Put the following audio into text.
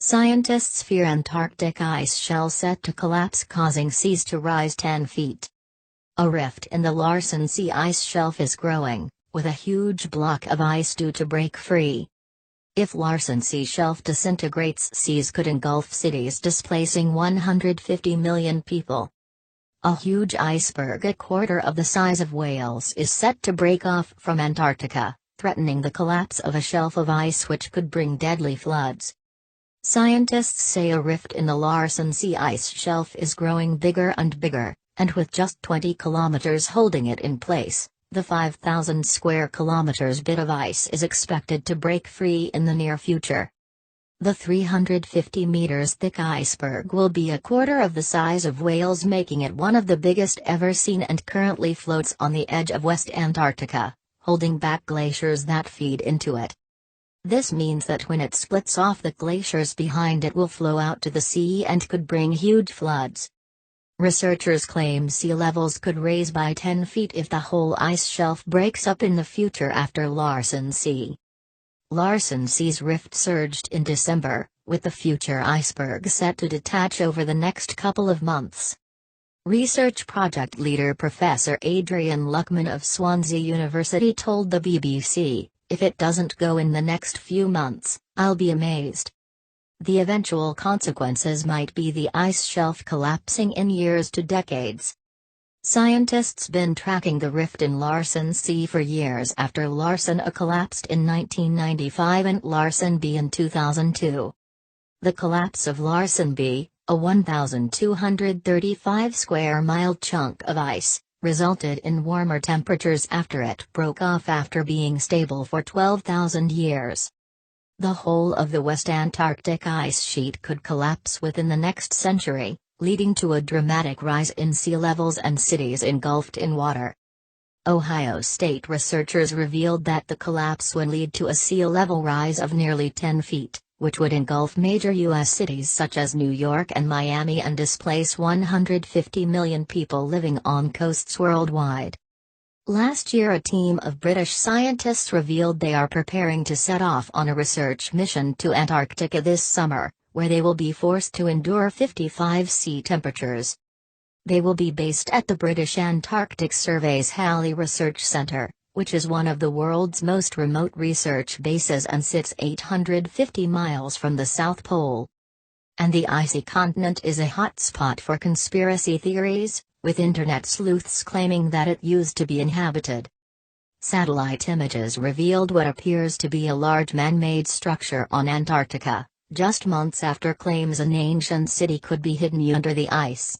Scientists fear Antarctic ice shell set to collapse, causing seas to rise 10 feet. A rift in the Larsen Sea ice shelf is growing, with a huge block of ice due to break free. If Larsen Sea shelf disintegrates, seas could engulf cities, displacing 150 million people. A huge iceberg a quarter of the size of Wales is set to break off from Antarctica, threatening the collapse of a shelf of ice which could bring deadly floods. Scientists say a rift in the Larsen Sea ice shelf is growing bigger and bigger, and with just 20 kilometers holding it in place, the 5,000 square kilometers bit of ice is expected to break free in the near future. The 350 meters thick iceberg will be a quarter of the size of Wales, making it one of the biggest ever seen, and currently floats on the edge of West Antarctica, holding back glaciers that feed into it. This means that when it splits off, the glaciers behind it will flow out to the sea and could bring huge floods. Researchers claim sea levels could rise by 10 feet if the whole ice shelf breaks up in the future after Larsen Sea. Larsen Sea's rift surged in December, with the future iceberg set to detach over the next couple of months. Research project leader Professor Adrian Luckman of Swansea University told the BBC, "If it doesn't go in the next few months, I'll be amazed." The eventual consequences might be the ice shelf collapsing in years to decades. Scientists been tracking the rift in Larsen Sea for years after Larsen A collapsed in 1995 and Larsen B in 2002. The collapse of Larsen B, a 1,235 square mile chunk of ice, resulted in warmer temperatures after it broke off after being stable for 12,000 years. The whole of the West Antarctic ice sheet could collapse within the next century, leading to a dramatic rise in sea levels and cities engulfed in water. Ohio State researchers revealed that the collapse would lead to a sea level rise of nearly 10 feet, which would engulf major U.S. cities such as New York and Miami and displace 150 million people living on coasts worldwide. Last year, a team of British scientists revealed they are preparing to set off on a research mission to Antarctica this summer, where they will be forced to endure 55 sea temperatures. They will be based at the British Antarctic Survey's Halley Research Centre, which is one of the world's most remote research bases and sits 850 miles from the South Pole. And the icy continent is a hotspot for conspiracy theories, with internet sleuths claiming that it used to be inhabited. Satellite images revealed what appears to be a large man-made structure on Antarctica, just months after claims an ancient city could be hidden under the ice.